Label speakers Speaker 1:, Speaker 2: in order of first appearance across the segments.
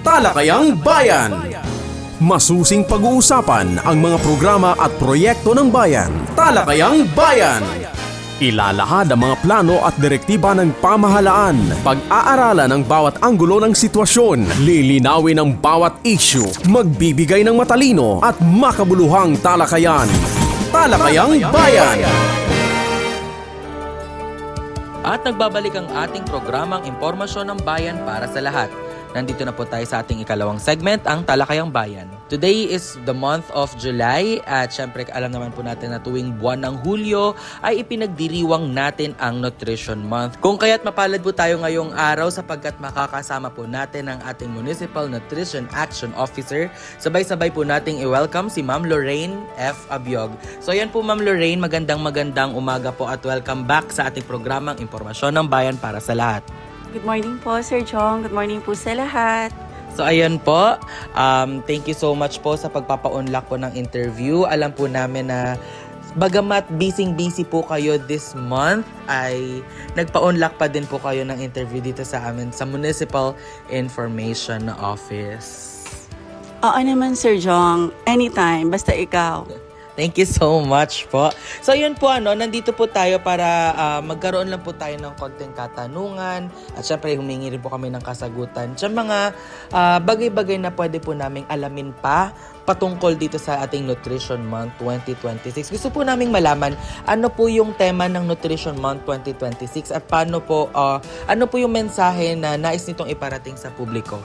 Speaker 1: Talakayang Bayan. Masusing pag-uusapan ang mga programa at proyekto ng bayan. Talakayang Bayan. Ilalahad ang mga plano at direktiba ng pamahalaan. Pag-aaralan ang bawat anggulo ng sitwasyon. Lilinawin ang bawat issue. Magbibigay ng matalino at makabuluhang talakayan. Talakayang Bayan.
Speaker 2: At nagbabalik ang ating programang Impormasyon ng Bayan para sa lahat. Nandito na po tayo sa ating ikalawang segment, ang Talakayang Bayan. Today is the month of July at syempre alam naman po natin na tuwing buwan ng Hulyo ay ipinagdiriwang natin ang Nutrition Month. Kung kaya't mapalad po tayo ngayong araw sapagkat makakasama po natin ang ating Municipal Nutrition Action Officer. Sabay-sabay po nating i-welcome si Ma'am Lorraine F. Abiog. So yan po Ma'am Lorraine, magandang umaga po at welcome back sa ating programang Impormasyon ng Bayan para sa lahat.
Speaker 3: Good morning po, Sir Jong. Good morning po sa lahat.
Speaker 2: So ayun po, thank you so much po sa pagpapaunlak po ng interview. Alam po namin na bagamat busy po kayo this month, ay nagpaunlak pa din po kayo ng interview dito sa amin sa Municipal Information Office.
Speaker 3: Oo naman, Sir Jong. Anytime, basta ikaw.
Speaker 2: Thank you so much po. So yun po nandito po tayo para magkaroon lang po tayo ng konting katanungan at syempre humingi rin po kami ng kasagutan sa mga bagay-bagay na pwede po naming alamin pa patungkol dito sa ating Nutrition Month 2026. Gusto po naming malaman ano po yung tema ng Nutrition Month 2026 at paano po ano po yung mensahe na nais nitong iparating sa publiko.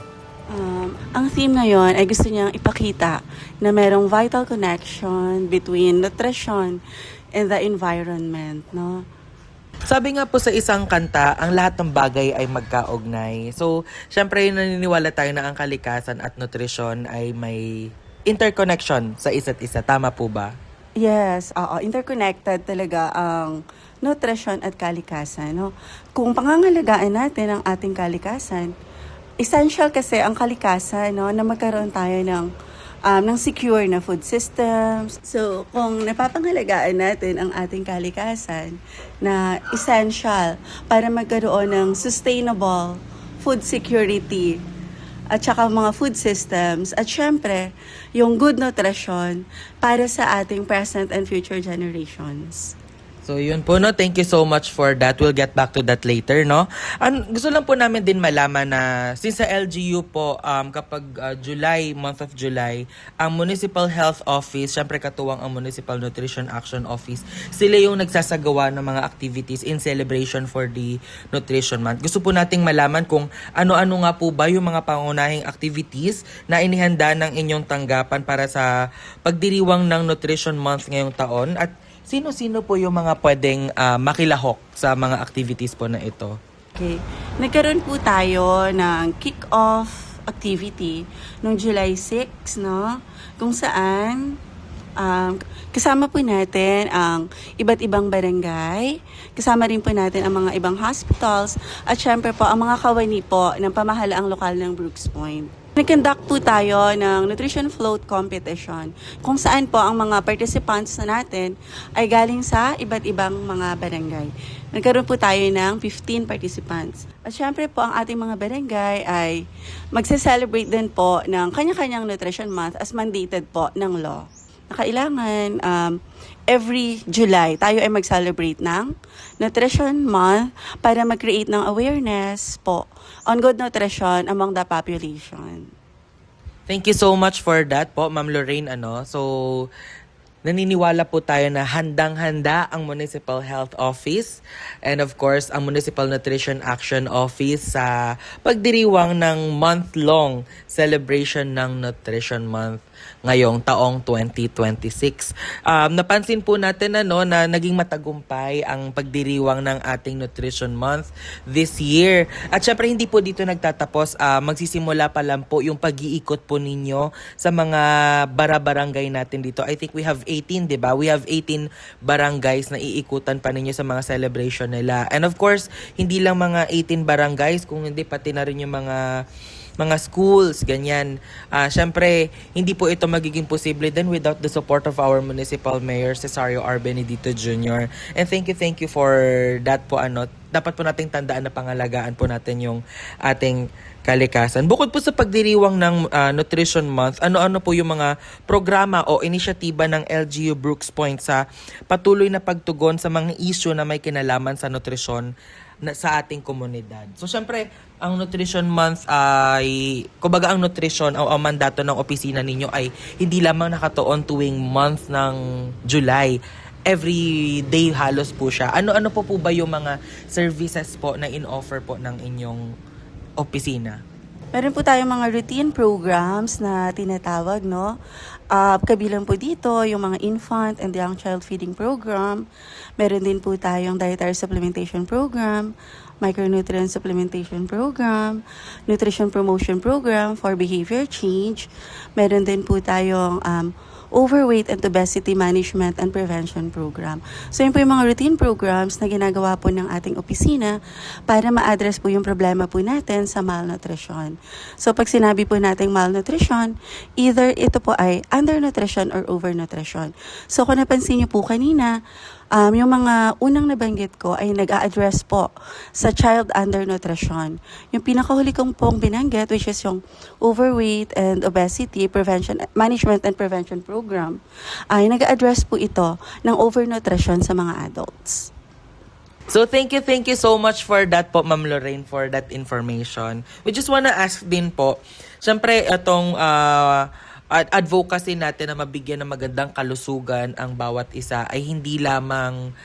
Speaker 3: Ang theme ngayon ay gusto niyang ipakita na merong vital connection between nutrition and the environment, no?
Speaker 2: Sabi nga po sa isang kanta, ang lahat ng bagay ay magkaugnay. So, syempre naniniwala tayo na ang kalikasan at nutrisyon ay may interconnection sa isa't isa. Tama po ba?
Speaker 3: Yes, interconnected talaga ang nutrition at kalikasan, no? Kung pangangalagaan natin ang ating kalikasan, essential kasi ang kalikasan, no, na magkaroon tayo ng secure na food systems. So, kung napapangalagaan natin ang ating kalikasan na essential para magkaroon ng sustainable food security at saka mga food systems at syempre, yung good nutrition para sa ating present and future generations.
Speaker 2: So yun po thank you so much for that. We'll get back to that later gusto lang po namin din malaman na since sa LGU po kapag month of July, ang Municipal Health Office, syempre katuwang ang Municipal Nutrition Action Office, sila yung nagsasagawa ng mga activities in celebration for the Nutrition Month. Gusto po nating malaman kung ano-ano nga po ba yung mga pangunahing activities na inihanda ng inyong tanggapan para sa pagdiriwang ng Nutrition Month ngayong taon at sino-sino po yung mga pwedeng makilahok sa mga activities po na ito?
Speaker 3: Okay. Nagkaroon po tayo ng kick-off activity noong July 6, no? Kung saan kasama po natin ang iba't ibang barangay, kasama rin po natin ang mga ibang hospitals, at syempre po ang mga kawani po ng pamahalaang lokal ng Brooks Point. Nag-conduct po tayo ng Nutrition Float Competition kung saan po ang mga participants na natin ay galing sa iba't ibang mga barangay. Nagkaroon po tayo ng 15 participants. At syempre po ang ating mga barangay ay magse-celebrate din po ng kanya-kanyang Nutrition Month as mandated po ng law. Kailangan every July tayo ay mag-celebrate ng Nutrition Month para mag-create ng awareness po on good nutrition among the population.
Speaker 2: Thank you so much for that po, Ma'am Lorraine. So, naniniwala po tayo na handang-handa ang Municipal Health Office and of course, ang Municipal Nutrition Action Office sa pagdiriwang ng month-long celebration ng Nutrition Month ngayong taong 2026. Napansin po natin na naging matagumpay ang pagdiriwang ng ating Nutrition Month this year. At syempre hindi po dito nagtatapos. Magsisimula pa lang po yung pag-iikot po ninyo sa mga barangay natin dito. I think we have 18, 'di ba? We have 18 barangays na iikutan pa ninyo sa mga celebration nila. And of course, hindi lang mga 18 barangays, kung hindi pati na rin yung mga schools, ganyan. Syempre, hindi po ito magiging posible then without the support of our Municipal Mayor, Cesario R. Benedito Jr. And thank you for that po. Dapat po nating tandaan na pangalagaan po natin yung ating kalikasan. Bukod po sa pagdiriwang ng Nutrition Month, ano-ano po yung mga programa o inisyatiba ng LGU Brooks Point sa patuloy na pagtugon sa mga issue na may kinalaman sa nutrisyon sa ating komunidad. So, syempre, ang Nutrition Month ay, kumbaga ang nutrition o ang mandato ng opisina ninyo ay hindi lamang nakatuon tuwing month ng July. Every day halos po siya. Ano-ano po ba yung mga services po na in-offer po ng inyong opisina?
Speaker 3: Meron po tayong mga routine programs na tinatawag, no? Kabilang po dito yung mga infant and young child feeding program. Meron din po tayong dietary supplementation program, micronutrient supplementation program, nutrition promotion program for behavior change. Meron din po tayong overweight and obesity management and prevention program. So yun po yung mga routine programs na ginagawa po ng ating opisina para ma-address po yung problema po natin sa malnutrition. So pag sinabi po natin malnutrition, either ito po ay undernutrition or overnutrition. So kung napansin niyo po kanina, yung mga unang nabanggit ko ay nag-a-address po sa child undernutrition. Yung pinakahuli kong pong binanggit, which is yung overweight and obesity prevention management and prevention program, ay nag-a-address po ito ng overnutrition sa mga adults.
Speaker 2: So thank you so much for that po, Ma'am Lorraine, for that information. We just wanna ask din po, syempre itong advocacy natin na mabigyan ng magandang kalusugan ang bawat isa ay hindi lamang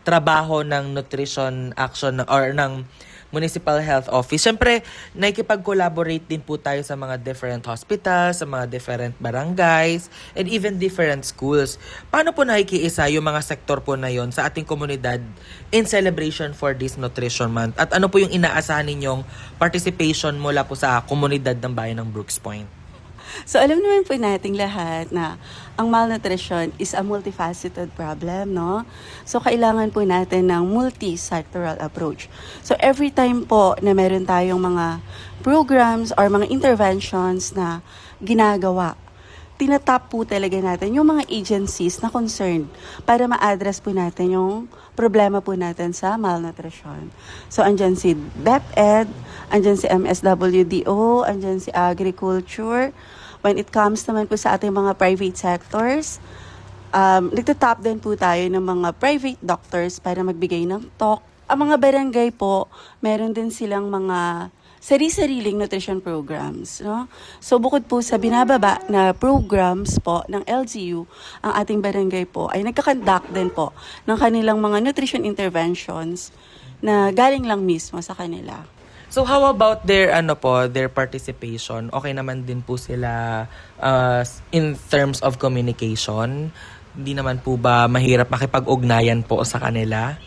Speaker 2: trabaho ng nutrition action or ng Municipal Health Office. Siyempre, nakikipag-collaborate din po tayo sa mga different hospitals, sa mga different barangays, and even different schools. Paano po nakikiisa yung mga sektor po na yon sa ating komunidad in celebration for this Nutrition Month? At ano po yung inaasahan ninyong participation mula po sa komunidad ng bayan ng Brooks Point?
Speaker 3: So alam naman po nating lahat na ang malnutrition is a multifaceted problem, no? So kailangan po natin ng multi-sectoral approach. So every time po na meron tayong mga programs or mga interventions na ginagawa, tinatap po talaga natin yung mga agencies na concerned para ma-address po natin yung problema po natin sa malnutrition. So andyan si DepEd, andyan si MSWDO, andyan si Agriculture. When it comes naman po sa ating mga private sectors, nagtatap din po tayo ng mga private doctors para magbigay ng talk. Ang mga barangay po, meron din silang mga sari-sariling nutrition programs, no? So bukod po sa binababa na programs po ng LGU, ang ating barangay po ay nagkakandak din po ng kanilang mga nutrition interventions na galing lang mismo sa kanila.
Speaker 2: So how about their their participation? Okay naman din po sila in terms of communication? Hindi naman po ba mahirap makipag-ugnayan po sa kanila?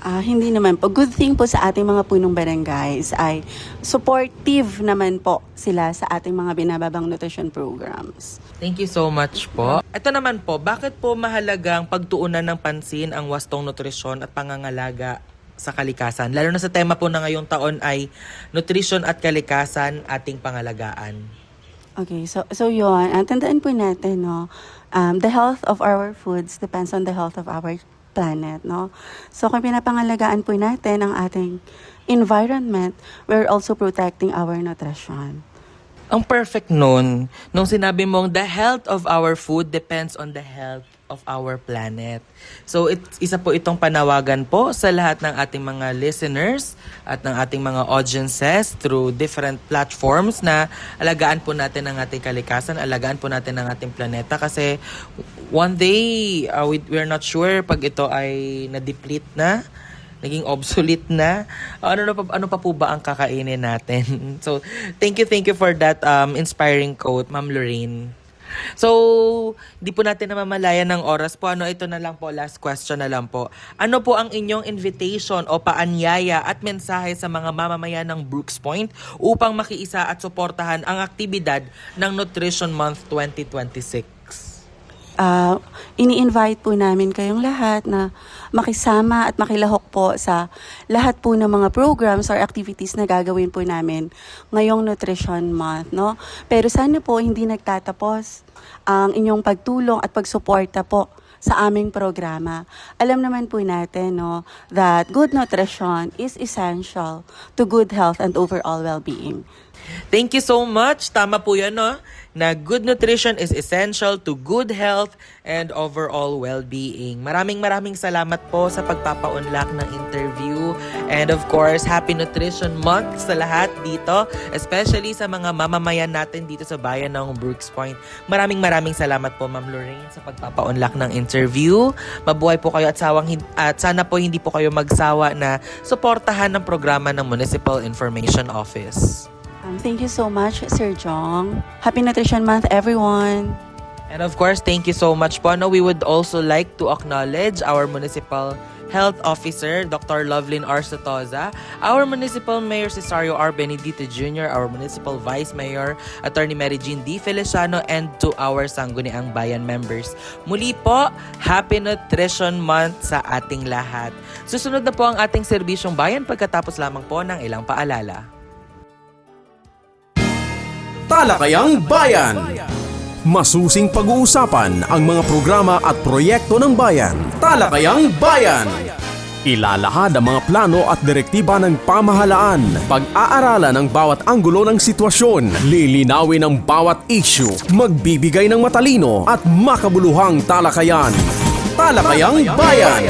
Speaker 3: Hindi naman po. Good thing po sa ating mga punong barangays ay supportive naman po sila sa ating mga binababang nutrition programs.
Speaker 2: Thank you so much po. Ito naman po, bakit po mahalagang pagtuunan ng pansin ang wastong nutrisyon at pangangalaga sa kalikasan? Lalo na sa tema po na ngayong taon ay nutrition at kalikasan, ating pangalagaan.
Speaker 3: Okay, so yun. Tandaan po natin, no? The health of our foods depends on the health of our planet, no? So kung pinapangalagaan po natin ang ating environment, we're also protecting our nutrition.
Speaker 2: Ang perfect nun, nung sinabi mong the health of our food depends on the health of our planet. So isa po itong panawagan po sa lahat ng ating mga listeners at ng ating mga audiences through different platforms na alagaan po natin ang ating kalikasan, alagaan po natin ang ating planeta kasi one day we're not sure pag ito ay na-deplete na, naging obsolete na. Ano pa po ba ang kakainin natin? So, thank you for that inspiring quote, Ma'am Lorraine. So, di po natin namamalayan ng oras po. Ito na lang po, last question na lang po. Ano po ang inyong invitation o paanyaya at mensahe sa mga mamamayan ng Brooks Point upang makiisa at suportahan ang aktibidad ng Nutrition Month 2026?
Speaker 3: Ini-invite po namin kayong lahat na makisama at makilahok po sa lahat po ng mga programs or activities na gagawin po namin ngayong Nutrition Month, no? Pero sana po hindi nagtatapos ang inyong pagtulong at pagsuporta po sa aming programa. Alam naman po natin, no, that good nutrition is essential to good health and overall well-being.
Speaker 2: Thank you so much. Tama po yan, no? Na good nutrition is essential to good health and overall well-being. Maraming salamat po sa pagpapaunlak ng interview. And of course, Happy Nutrition Month sa lahat dito, especially sa mga mamamayan natin dito sa bayan ng Brooks Point. Maraming salamat po, Ma'am Lorraine, sa pagpapaunlak ng interview. Mabuhay po kayo at sana po hindi po kayo magsawa na suportahan ang programa ng Municipal Information Office.
Speaker 3: Thank you so much, Sir Jong. Happy Nutrition Month, everyone.
Speaker 2: And of course, thank you so much po. No, we would also like to acknowledge our Municipal Health Officer, Dr. Lovelyn R. Sotoza, our Municipal Mayor Cesario R. Benedito Jr., our Municipal Vice Mayor, Attorney Mary Jean D. Feliciano, and to our Sangguniang Bayan members. Muli po, Happy Nutrition Month sa ating lahat. Susunod na po ang ating serbisyong bayan pagkatapos lamang po ng ilang paalala.
Speaker 1: Talakayang Bayan. Masusing pag-uusapan ang mga programa at proyekto ng bayan. Talakayang Bayan. Ilalahad ang mga plano at direktiba ng pamahalaan. Pag-aaralan ang bawat anggulo ng sitwasyon. Lilinawin ang bawat issue. Magbibigay ng matalino at makabuluhang talakayan. Talakayang Bayan.